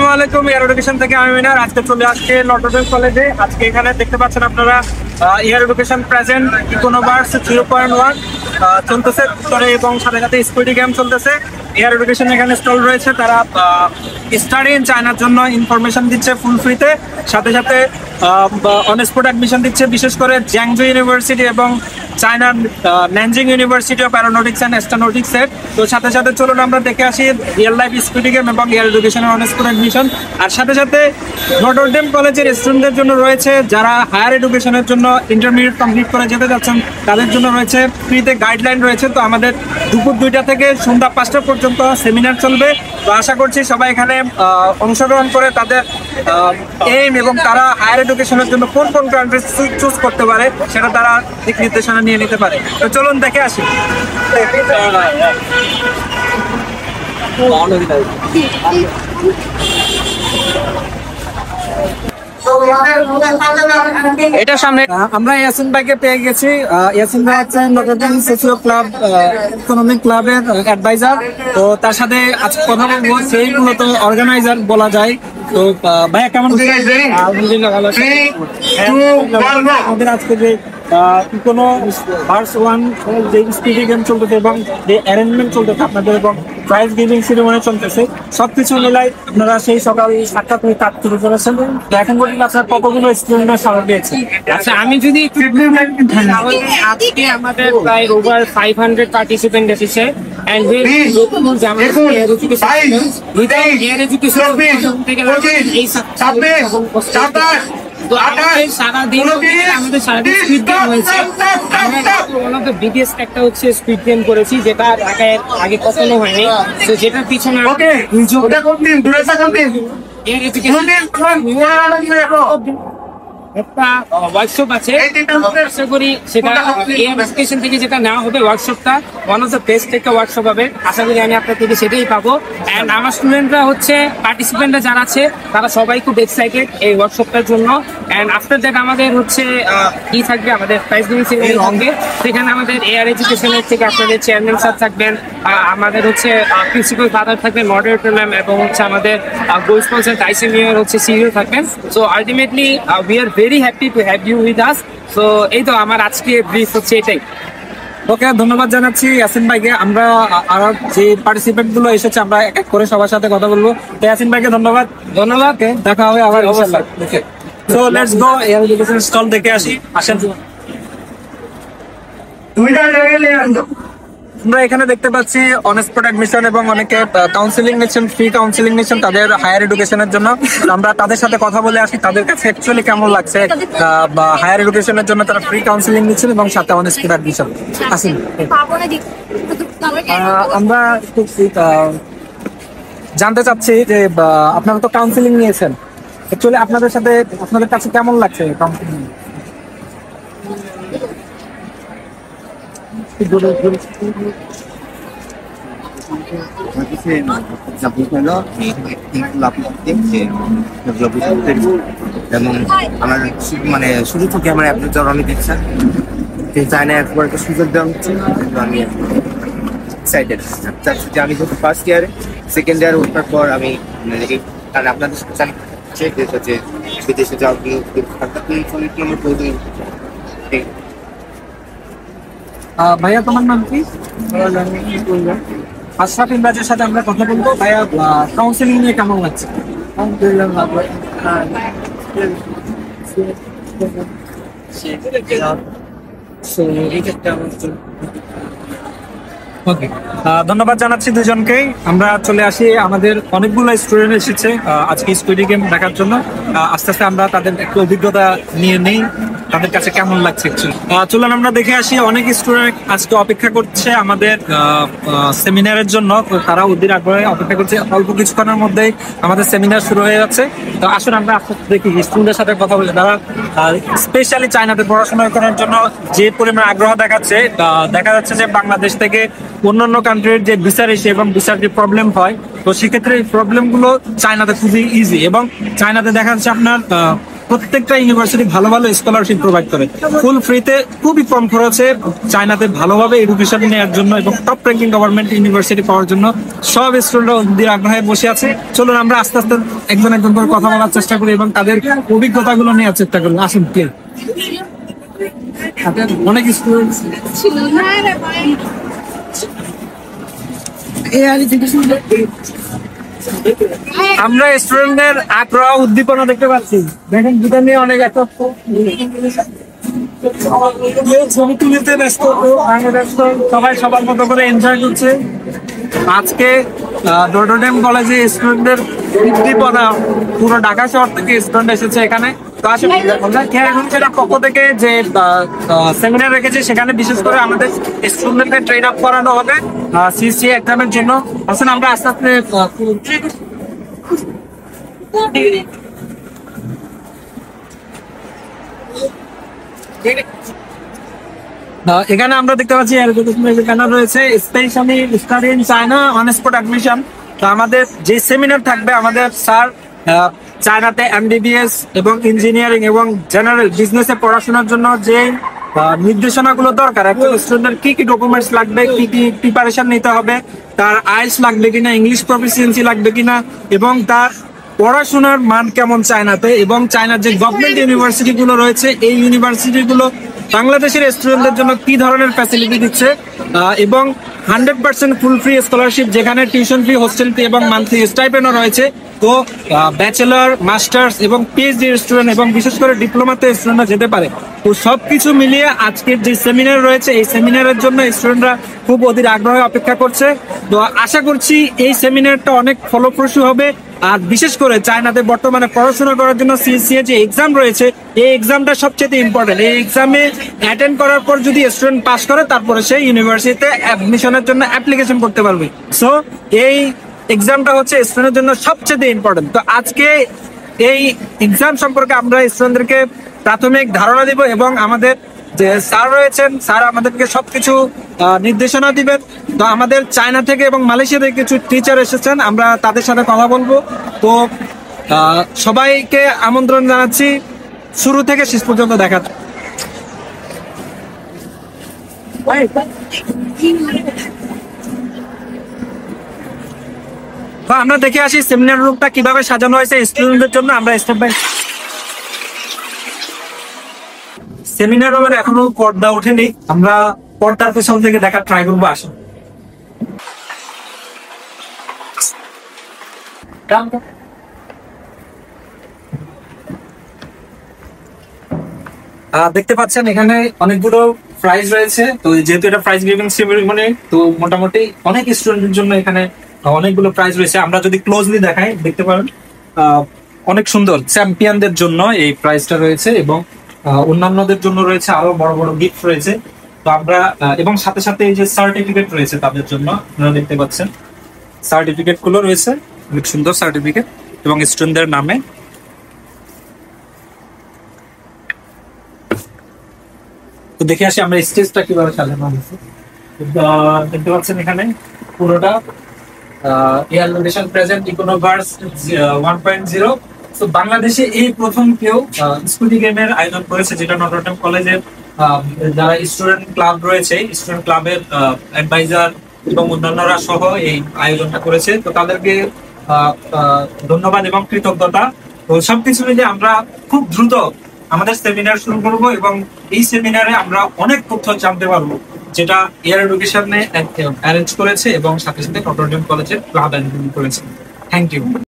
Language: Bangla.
আসসালামু আলাইকুম, এয়ার এডুকেশন থেকে আমি মিনার। আজকে চলে আসছে নটর ডেম কলেজে। আজকে এখানে দেখতে পাচ্ছেন আপনারা এয়ার এডুকেশন প্রেজেন্ট ইকোনোভার্স 0.1 চলতেছে ভিতরে এবং সাথে সাথে স্কুইডি গেম চলতেছে। এয়ার এডুকেশন এখানে স্টল রয়েছে, তারা স্টাডি ইন চায়নার জন্য ইনফরমেশন দিচ্ছে ফুল ফ্রিতে, সাথে সাথে অন স্পট অ্যাডমিশন দিচ্ছে, বিশেষ করে জ্যাংজু ইউনিভার্সিটি এবং চায়নার Nanjing University of Aeronautics and Astronautics এর। তো সাথে সাথে চলুন আমরা দেখে আসি রিয়েল লাইফ স্কুইডি গেম এবং এয়ার এডুকেশনের অন স্পট অ্যাডমিশন। আর সাথে সাথে নটর ডেম কলেজের স্টুডেন্টদের জন্য রয়েছে, যারা হায়ার এডুকেশনের জন্য ইন্টারমিডিয়েট কমপ্লিট করে যেতে যাচ্ছেন তাদের জন্য রয়েছে ফ্রিতে গাইডলাইন রয়েছে। তো আমাদের দুপুর 2টা থেকে সন্ধ্যা 5টা পর্যন্ত সেমিনার চলবে। তো আশা করছি সবাই এখানে অংশগ্রহণ করে তাদের এইম এবং তারা হায়ার এডুকেশনের জন্য কোন কোন কান্ট্রি চুজ করতে পারে সেটা তারা দিক নির্দেশনা নিয়ে নিতে পারে। তো চলুন দেখে আসি। এটা সামনে আমরা ইয়াসিন ভাইকে পেয়ে গেছি। ইয়াসিন ভাই হচ্ছেন Notre Dame socio club economic ক্লাবের অ্যাডভাইজার। তো তার সাথে আজকে কথা বলবো, সেই মূলত অর্গানাইজার বলা যায়। তো ভাইয়া কেমন? আলহামদুলিল্লাহ ভালো আছি। আমাদের আজকে যে কোনো ভার্স 1 যে স্পিডি গেম চলতেছে এবং যে অ্যারেঞ্জমেন্ট চলতেছে আপনাদের এবং প্রাইজ গিভিং সেরিমনি চলতেছে, সবকিছু মিলাই আপনারা সেই সকাল 7টা থেকে কাজ শুরু করেছেন। তো এখন পর্যন্ত আপনার কতগুলো স্টুডেন্টরা সাড়া দিয়েছে? আচ্ছা, আমি যদি আজকে আমাদের প্রায় ওভার 500 পার্টিসিপেন্ট এসেছে। And with বিগেস্ট একটা হচ্ছে স্পিড গেম করেছি, যেটা আগে কখনো হয়নি। তো যেটার পিছনে একটা ওয়ার্কশপ আছে, আশা করি সেটা এডুকেশন থেকে যেটা নেওয়া হবে ওয়ার্কশপটা ওয়ান অফ দ্য বেস্ট একটা ওয়ার্কশপ হবে। আশা করি আমি আপনার থেকে সেটাই পাবো। অ্যান্ড আমার স্টুডেন্টরা হচ্ছে পার্টিসিপেন্টরা যারা আছে তারা সবাই খুব এক্সাইটেড এই ওয়ার্কশপটার জন্য। অ্যান্ড আফটার দ্যাট আমাদের হচ্ছে কি থাকবে, আমাদের প্রাইজ গিভিং সেরিমনি হবে। সেখানে আমাদের এয়ার এডুকেশনের থেকে আপনাদের চেয়ারম্যান স্যার থাকবেন, আমাদের হচ্ছে প্রিন্সিপাল ফাদার থাকবেন, মডারেটর ম্যাম, এবং হচ্ছে আমাদের গোল্ড স্পন্সর টাইসন মিয়ার হচ্ছে সিইও থাকবেন। So ultimately we are very happy to have you with us. So এই তো আমার আজকে ব্রিফ হচ্ছে এটাই। ওকে, ধন্যবাদ জানাচ্ছি ইয়াসিন ভাইকে। আমরা আর যে পার্টিসিপেন্ট গুলো এসেছে আমরা এক এক করে সবার সাথে কথা বলবো। তো ইয়াসিন ভাইকে ধন্যবাদ। দেখা হবে আবার ইনশাআল্লাহ। Okay, so let's go Air Education stall দেখে আসি। আসেন। আমরা এখানে দেখতে পাচ্ছি অন স্পট অ্যাডমিশন এবং অনেকে কাউন্সিলিং নিচ্ছেন, ফ্রি কাউন্সিলিং নিচ্ছেন তাদের হায়ার এডুকেশনের জন্য। আমরা তাদের সাথে কথা বলে আসি তাদের কাছে অ্যাকচুয়ালি কেমন লাগছে হায়ার এডুকেশনের জন্য তারা ফ্রি কাউন্সিলিং নিচ্ছেন এবং সাথে অন স্পট অ্যাডমিশন। আসুন, আমরা একটু জানতে চাচ্ছি যে আপনারা তো কাউন্সিলিং নিয়েছেন, অ্যাকচুয়ালি আপনাদের কাছে কেমন লাগছে কাউন্সিলিং? যেমন আমার মানে শুরু থেকে আমার অ্যাপ্লাই অনেক ইচ্ছা, চায়না একবার একটা সুযোগ দেওয়া হচ্ছে, কিন্তু আমি এক্সাইটেড চাচ্ছি যে আমি যখন ফার্স্ট ইয়ারে সেকেন্ড ইয়ারে ওঠার পর আমি কারণ আপনাদের সাথে যে বিদেশে যাওয়ার আমার প্রয়োজন। ভাইয়া তোমার নাম কি? আশরাফ ইমরাজের সাথে আমরা কথা বলবো। ভাইয়া কাউন্সিলিং নিয়ে কেমন লাগছে? ওকে, ধন্যবাদ জানাচ্ছি দুজনকেই। আমরা চলে আসি, আমাদের অনেকগুলো স্টুডেন্ট এসেছে আজকে স্কুইডি গেম দেখার জন্য। আস্তে আস্তে আমরা তাদের একটু অভিজ্ঞতা নিয়ে নেই, তাদের কাছে কেমন লাগছে। চলুন আমরা দেখে আসি। অনেক স্টুডেন্ট আজকে অপেক্ষা করছে আমাদের সেমিনারের জন্য। তারা অধীর আগ্রহে অপেক্ষা করছে। অল্প কিছুক্ষণের মধ্যেই আমাদের সেমিনার শুরু হয়ে যাচ্ছে। তো আসুন আমরা আস্তে আস্তে দেখি স্টুডেন্টের সাথে কথা বলি। তারা স্পেশালি চায়নাতে পড়াশোনা করার জন্য যে পরিমাণ আগ্রহ দেখাচ্ছে, দেখা যাচ্ছে যে বাংলাদেশ থেকে অন্যান্য কান্ট্রির যে ভিসার ইস্যু এবং ভিসার যে প্রবলেম হয়, তো সেক্ষেত্রে এই প্রবলেমগুলো চায়নাতে খুবই ইজি। এবং চায়নাতে দেখা যাচ্ছে আপনার প্রত্যেকটা ইউনিভার্সিটি ভালো ভালো স্কলারশিপ প্রোভাইড করে, ফুল ফ্রিতে, খুবই কম খরচে চায়নাতে ভালোভাবে এডুকেশন নেওয়ার জন্য এবং টপ র্যাঙ্কিং গভর্নমেন্ট ইউনিভার্সিটি পাওয়ার জন্য সব স্টুডেন্টরা অধীর আগ্রহে বসে আছে। চলুন আমরা আস্তে আস্তে একজন একজন করে কথা বলার চেষ্টা করি এবং তাদের অভিজ্ঞতাগুলো নেওয়ার চেষ্টা করি। আসুন প্লিজ। অনেক স্টুডেন্ট আমরা স্টুডেন্টদের আগ্রহ উদ্দীপনা দেখতে পাচ্ছি। দেখেন দুটো নিয়ে অনেক একটা ছবি তুলিতে ব্যস্ত, সবাই সবার মতো করে এনজয় করছে। আজকে নটরডেম কলেজে স্টুডেন্টদের উদ্দীপনা, পুরো ঢাকা শহর থেকে স্টুডেন্ট এসেছে এখানে। তো আসলে আমরা খেয়াল সেটার পক্ষ থেকে যে সেমিনার রেখেছে, সেখানে বিশেষ করে আমাদের স্টুডেন্টদের ট্রেন আপ করানো হবে সিসি এক্সামের জন্য। আসলে আমরা আস্তে আস্তে এখানে আমরা দেখতে পাচ্ছি এখানে রয়েছে specially study in China on spot admission. তো আমাদের যে সেমিনার থাকবে, আমাদের স্যার চায়নাতে এমবিবিএস এবং ইঞ্জিনিয়ারিং এবং জেনারেল বিজনেসে পড়াশোনার জন্য যে নির্দেশনাগুলো দরকার, একজন স্টুডেন্টের কি কি ডকুমেন্টস লাগবে, কি কি প্রিপারেশন নিতে হবে, তার আইএলটিএস লাগবে কিনা, ইংলিশ প্রফিসিয়েন্সি লাগবে কিনা, এবং তার পড়াশোনার মান কেমন চায়নাতে, এবং চায়নার যে গভর্নমেন্ট ইউনিভার্সিটি গুলো রয়েছে, এই ইউনিভার্সিটি গুলো বাংলাদেশের স্টুডেন্টদের জন্য কি ধরনের ফ্যাসিলিটি দিচ্ছে, এবং 100% ফুল ফ্রি স্কলারশিপ, যেখানে টিউশন ফি, হোস্টেল ফি এবং মান্থলি স্টাইপেন্ডও রয়েছে। তো ব্যাচেলর, মাস্টার্স এবং পিএইচডি স্টুডেন্ট এবং বিশেষ করে ডিপ্লোমাতে স্টুডেন্টরা যেতে পারে। তো সবকিছু মিলিয়ে আজকের যে সেমিনার রয়েছে, এই সেমিনারের জন্য স্টুডেন্টরা খুব অধীর আগ্রহে অপেক্ষা করছে। তো আশা করছি এই সেমিনারটা অনেক ফলপ্রসূ হবে। আর বিশেষ করে চায়নাতে বর্তমানে পড়াশোনা করার জন্য সিসিএ যে এক্সাম রয়েছে, এই এক্সামটা সবচেয়ে ইম্পর্টেন্ট। এই এক্সামে অ্যাটেন্ড করার পর যদি স্টুডেন্ট পাস করে, তারপরে সেই ইউনিভার্সিটিতে অ্যাডমিশনের জন্য অ্যাপ্লিকেশন করতে পারবে। সো এই এক্সামটা হচ্ছে স্টুডেন্টের জন্য সবচেয়ে ইম্পর্টেন্ট। তো আজকে এই এক্সাম সম্পর্কে আমরা স্টুডেন্টদেরকে প্রাথমিক ধারণা দিব এবং আমাদের যে স্যার রয়েছেন, স্যার আমাদেরকে সবকিছু নির্দেশনা দিবেন। তো আমাদের চায়না থেকে এবং মালয়েশিয়া থেকে কিছু টিচার এসেছেন, আমরা তাদের সাথে কথা বলবো। তো সবাইকে আমন্ত্রণ জানাচ্ছি শুরু থেকে শেষ পর্যন্ত দেখার। তো আমরা দেখে আসি সেমিনার রুমটা কিভাবে সাজানো হয়েছে স্টুডেন্টদের জন্য। আমরা স্টেপ বাই সেমিনার রুমের এখনো পর্দা ওঠেনি, আমরা পর্দার পেছন থেকে দেখা ট্রাই করবো। আসুন। দেখতে পাচ্ছেন এখানে অনেকগুলো প্রাইজ রয়েছে। তো যেহেতু এটা প্রাইজ গিভিং সেরিমনি, তো মোটামুটি অনেক স্টুডেন্টের জন্য এখানে অনেকগুলো প্রাইজ রয়েছে। আমরা যদি ক্লোজলি দেখাই, দেখতে পারেন অনেক সুন্দর চ্যাম্পিয়নদের জন্য এই প্রাইজটা রয়েছে, এবং অন্যান্যদের জন্য রয়েছে আরো বড় বড় গিফট রয়েছে। তো আমরা এবং সাথে সাথে এই যে সার্টিফিকেট রয়েছে তাদের জন্য, আপনারা দেখতে পাচ্ছেন সার্টিফিকেট গুলো রয়েছে, অনেক সুন্দর সার্টিফিকেট এবং স্টুডেন্টদের নামে। তো দেখে আসি আমরা স্টেজটা কিভাবে সাজানো হয়েছে। দেখতে পাচ্ছেন এখানে পুরোটা এয়ার লোকেশন প্রেজেন্ট ইকোনোভার্স 1.0। তো বাংলাদেশে এই প্রথম কেউ স্কুটি গেমের আয়োজন করেছে, যেটা নটরডেম কলেজের যারা স্টুডেন্ট ক্লাব রয়েছে, স্টুডেন্ট ক্লাবের অ্যাডভাইজার এবং অন্যান্যরা সহ এই আয়োজনটা করেছে। তো তাদেরকে ধন্যবাদ এবং কৃতজ্ঞতা। তো সবকিছু মিলে আমরা খুব দ্রুত আমাদের সেমিনার শুরু করব, এবং এই সেমিনারে আমরা অনেক তথ্য জানতে পারবো, যেটা এয়ার এডুকেশনে অ্যারেঞ্জ করেছে এবং সাথে সাথে নটরডেম কলেজের ক্লাব অ্যারেঞ্জ করেছে। Thank you.